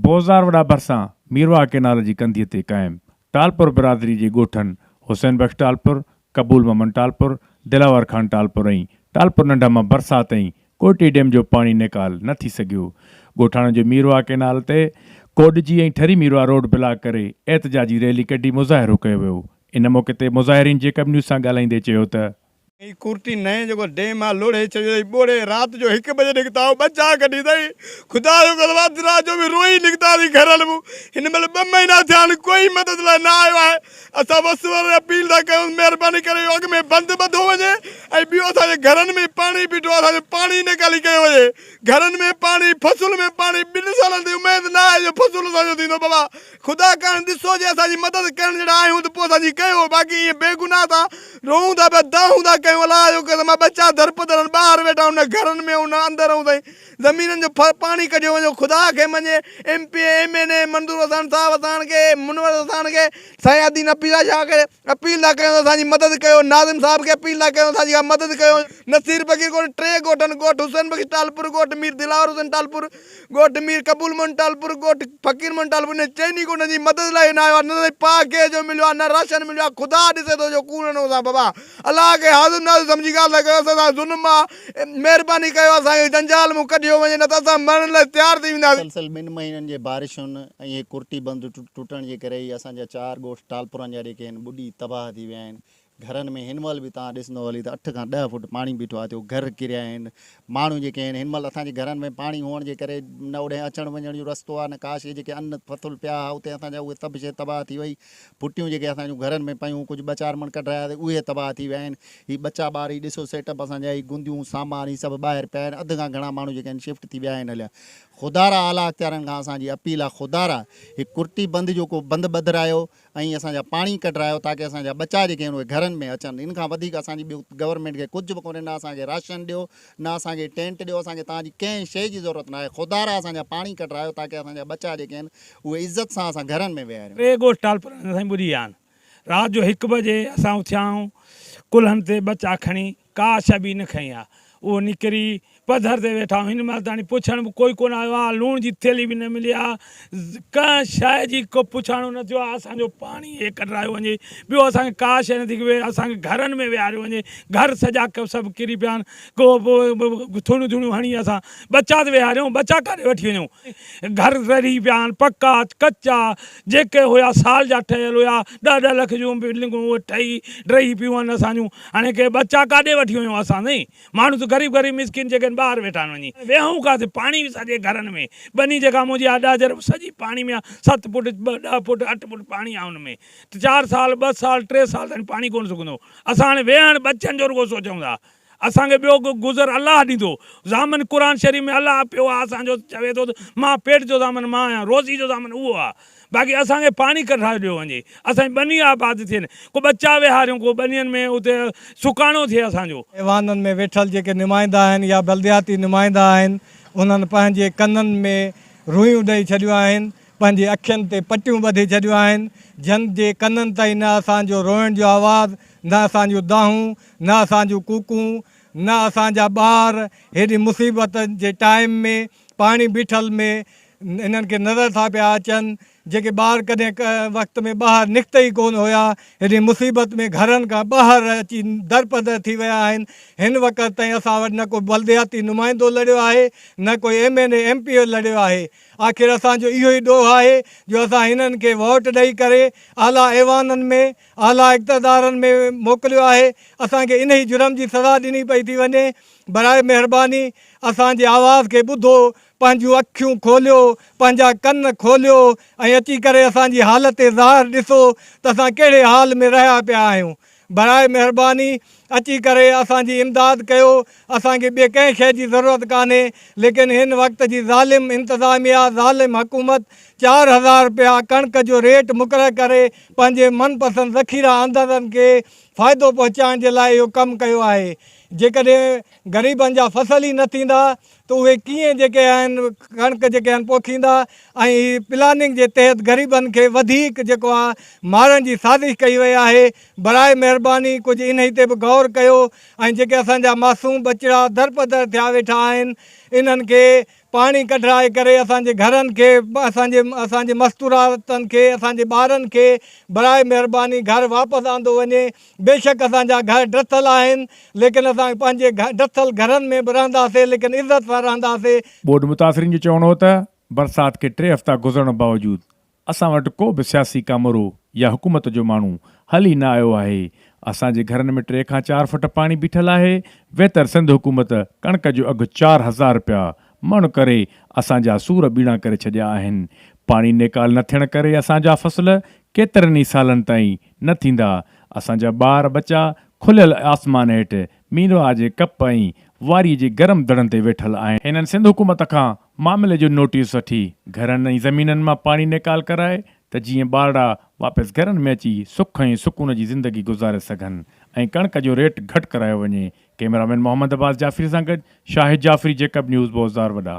बोज़ार वॾा भरिसां मीरवा केनाल जी कंधीअ ते क़ाइमु टालपुर बिरादरी जे ॻोठनि हुसैन बख़्श टालपुर, कबूल मोहम्मद टालपुर, दिलावर ख़ान टालपुर ऐं टालपुर नंढा मां बरसाति ऐं कोटी डैम जो पाणी निकाल न थी सघियो। ॻोठाणनि जे मीरवा केनाल ते कोडजी ऐं ठरी मीरवा रोड ब्लॉक करे एहतजाजी रैली कढी मुज़ाहिरो कयो वियो। इन मौक़े ते मुज़ाहिरीन जेकब न्यूज़ सां ॻाल्हाईंदे चयो त कुर्ती नए जो डेम आहे लोड़े छॾियो बोड़े रात जो 1 बजे निकिता बचा कढी अथई खुदा जो कसम रात जो भी रोई निकिता थी घरनि में हिन महिल 2 महीना थिया आहिनि कोई मदद लाइ न आयो आहे। असां बसि अपील था कयूं महिरबानी करे अॻ में बंदि ॿधो वञे ऐं ॿियो असांजे घरनि में पाणी बीठो आहे असांजो पाणी निकाली कयो वञे। घरनि में पाणी फसुल में पाणी 2 सालनि जी उमेद न आहे जो फसुल असांजो थींदो। बाबा खुदा करण ॾिसो जे असांजी मदद करण जहिड़ा आहियूं त पोइ असांजी कयो बाक़ी ईअं बेगुनाह था रोऊं था पिया दाहूं था कयूं अलाह जो कसम बच्चा दरपदर ॿाहिरि वेठा उन घरनि में उन अंदरि ऐं ताईं ज़मीननि जो पाणी कढियो वञो खुदा खे मञे MP MNA मंजूर हसन साहब असांखे मुनवर हसन खे सयादीन अपील छा करे अपील था कयूं असांजी मदद कयो। नाज़िम साहब खे अपील था कयूं असांजी मदद कयो। नसीर फ़कीर ॻोठ 3 ॻोठनि ॻोठ हुसैन बख़्श टालपुर ॻोठ मीर दिलावर हुसैन टालपुर ॻोठ मीर कबूल मोहम्मद टालपुर ॻोठ फ़कीर मोहम्मद टालपुर इन चइनी ॻोठनि जी मदद लाइ न आयो आहे। न पाक गैस जो मिलियो आहे न राशन मिलियो आहे। खुदा ॾिसे थो जो कूड़ न हुआ बाबा अलाह खे हाज़िर नाज़िर सम्झी ॻाल्हि था कयो असां ज़ुल्म आहे महिरबानी कयो असांखे जंजाल में कढियो वञे न त असां मरण लाइ तयारु थी वेंदासीं। मुसलसल 2 महीननि जे बारिशुनि ऐं कुर्ती बंदि टुटण जे करे ई असांजा 4 ॻोठ टालपुरनि जा जेके आहिनि ॿुॾी तबाह थी विया आहिनि। घरनि में हिन महिल बि तव्हां ॾिसंदो हली त 8 खां 10 फुट पाणी बीठो आहे थियो घर किरिया आहिनि। माण्हू जेके आहिनि हिन महिल असांजे घरनि में पाणी हुअण जे करे न ओॾे अचण वञण जो रस्तो आहे न काश जेके अन्न फथुल पिया हुआ उते असांजा उहे सभु शइ तबाह थी वई। पुटियूं जेके असांजूं घरनि में पयूं कुझु 2-4 मण कढाया त उहे तबाह थी विया आहिनि। ही बच्चा ॿार ही ॾिसो सेटअप असांजा ही गुंदियूं सामान ही सभु ॿाहिरि पिया आहिनि। अधु खां घणा माण्हू जेके आहिनि शिफ्ट थी विया आहिनि हलिया। ख़ुदारा आला अख़्तियारनि खां असांजी अपील आहे ख़ुदारा ही कुर्ती बंदि जो को बंदि ॿधायो ऐं असांजा पाणी कढायो ताकी असांजा बच्चा जेके आहिनि उहे घरनि में अचनि। इन खां वधीक असांजी ॿियो गवर्नमेंट खे कुझु बि कोन्हे न असांखे राशन ॾियो न असांखे टेंट ॾियो असांखे तव्हांजी कंहिं शइ जी ज़रूरत न आहे। ख़ुदारा असांजा पाणी कढायो ताकी असांजा बच्चा जेके आहिनि उहे इज़त सां असां घरनि में विहारियूं। 3 ॻोठ टालपुर असां ॿुधी विया आहिनि। राति जो 1 बजे असां उथिया आहियूं कुल्हनि ते बच्चा खणी का शइ बि न खई आहे। उहो निकिरी पधर ते वेठा हिन महिल ताणी पुछण बि कोई कोन आयो आहे। लूण जी थेली बि न मिली आहे। कंहिं शइ जी को पुछाणो न थियो आहे। असांजो पाणी हे कढायो वञे ॿियो असांखे का शइ नथी असांखे घरनि में विहारियो वञे। घर सॼा सभु किरी पिया आहिनि को थुणियूं थुणियूं हणी असां बच्चा त विहारियूं बच्चा काॾे वठी वञूं। घर रही पिया आहिनि पका कचा जेके हुआ साल जा ठहियल हुआ 10-10 लख जूं बिल्डिंगूं उहे ठही रही पियूं आहिनि असांजूं। हाणे के बच्चा काॾे वठी वञूं असां नहीं माण्हू त ग़रीब ग़रीब मिसकिन जेके ॿाहिरि वेठा आहिनि वञी वेहूं काथे पाणी बि सॼे घरनि में बनी जेका मुंहिंजी अॾाजर सॼी पाणी में आहे 7 फुट 10 फुट 8 फुट पाणी आहे हुन में 4 साल 2 साल 3 साल ताईं पाणी कोन सुकंदो। असां हाणे वेहण बच्चनि जो रुगो सोचूं था। असांखे ॿियो गुज़र अलाह ॾींदो ज़ामन क़ुर शरीफ़ में अलाह पियो आहे असांजो चवे थो मां पेट जो ज़ामन मां आहियां रोज़ी जो ज़ामन उहो आहे। बाक़ी असांखे पाणी कढाए ॾियो वञे असांजी बनी आबाद थियनि को बच्चा विहारियूं को बनियुनि में उते सुकाणो थिए असांजो। ऐवाननि में वेठल जेके नुमाइंदा आहिनि या बल्दियाती नुमाइंदा आहिनि उन्हनि पंहिंजे कननि में रुइयूं ॾेई छॾियूं आहिनि पंहिंजे अखियुनि ते पटियूं ॿधी छॾियूं आहिनि। जन जे कननि ताईं न असांजो रोइण जो आवाज़ु न असांजूं दाहूं न असांजूं कूकूं न असांजा ॿार हेॾी मुसीबत जे टाइम में पाणी बीठल में इन्हनि खे नज़र था पिया अचनि। जेके ॿार कॾहिं वक़्त में ॿाहिरि निकिता ई कोन हुया हेॾी मुसीबत में घरनि खां ॿाहिरि अची दरपदर थी विया आहिनि। हिन वक़्त ताईं असां वटि न को बल्दियाती नुमाइंदो लड़ियो आहे न कोई MNA MP लड़ियो आहे। आख़िर असांजो इहो ई ॾोह आहे जो असां हिननि खे वोट ॾेई करे आला ऐवाननि में आला इक़्तदारनि में मोकिलियो आहे। असांखे इन ई जुर्म जी सज़ा ॾिनी पई थी वञे। बराए महिरबानी असांजे आवाज़ खे ॿुधो पंहिंजूं अखियूं खोलियो पंहिंजा कन खोलियो ऐं अची करे असांजी हालत ज़ाहिर ॾिसो त असां कहिड़े हाल में रहिया पिया आहियूं। बराए महिरबानी अची करे असांजी इमदाद कयो। असांखे ॿिए कंहिं शइ जी ज़रूरत कान्हे लेकिन हिन वक़्त जी ज़ालिम इंतिज़ामिया ज़ालिम हुकूमत 4000 रुपया कणिक जो रेट मुक़ररु करे पंहिंजे मनपसंदि ज़ख़ीरा अंदरनि खे फ़ाइदो पहुचाइण जे लाइ इहो कमु कयो आहे। जेकॾहिं ग़रीबनि जा फ़सल ई न थींदा त उहे कीअं जेके आहिनि कणिक जेके आहिनि पोखींदा ऐं प्लानिंग जे तहत ग़रीबनि खे वधीक जेको आहे मारण जी साज़िश कई वई आहे। बराए महिरबानी कुझु इन ते बि गौर कयो ऐं जेके असांजा मासूम बचिड़ा दरपदर थिया वेठा आहिनि इन्हनि खे पाणी कढाए करे असांजे घरनि खे असांजे मस्तूरातनि खे असांजे ॿारनि खे बराए महिरबानी घर वापसि आंदो वञे। बेशक असांजा घर ड्रथल आहिनि लेकिन असां पंहिंजे ड्रथल घरनि में बि रहंदासीं लेकिन इज़त सां रहंदासीं। ॿोॾि मुतासिरीन जो चवणो हो त बरसाति खे 3 हफ़्ता गुज़रण बावजूदि असां वटि को बि सियासी कामरो या हुकूमत जो माण्हू हली न आयो आहे। असांजे घरनि में 3 खां 4 फुट पाणी बीठल आहे। बहितर सिंध हुकूमत कणिक जो अघु 4,000 रुपया मण करे असांजा सूर बीणा करे छॾिया आहिनि। पाणी निकाल न थियण करे असांजा फसल केतिरनि ई सालनि ताईं न थींदा। असांजा ॿार बचा खुलियल आसमान हेठि मीनवा जे कप ऐं वारी जे गरम दड़नि ते वेठल आहिनि। हिननि सिंध हुकूमत खां मामले जो नोटिस वठी घरनि ऐं ज़मीननि मां पाणी निकाल कराए त जीअं ॿारड़ा वापसि घरनि में अची सुख ऐं सुकून जी ज़िंदगी गुज़ारे सघनि ऐं कणिक जो रेट घटि करायो वञे। कैमरामैन मोहम्मद अब्बास जाफ़री सां गॾु शाहिद जाफ़री, जेकब न्यूज़ 2000 वॾा।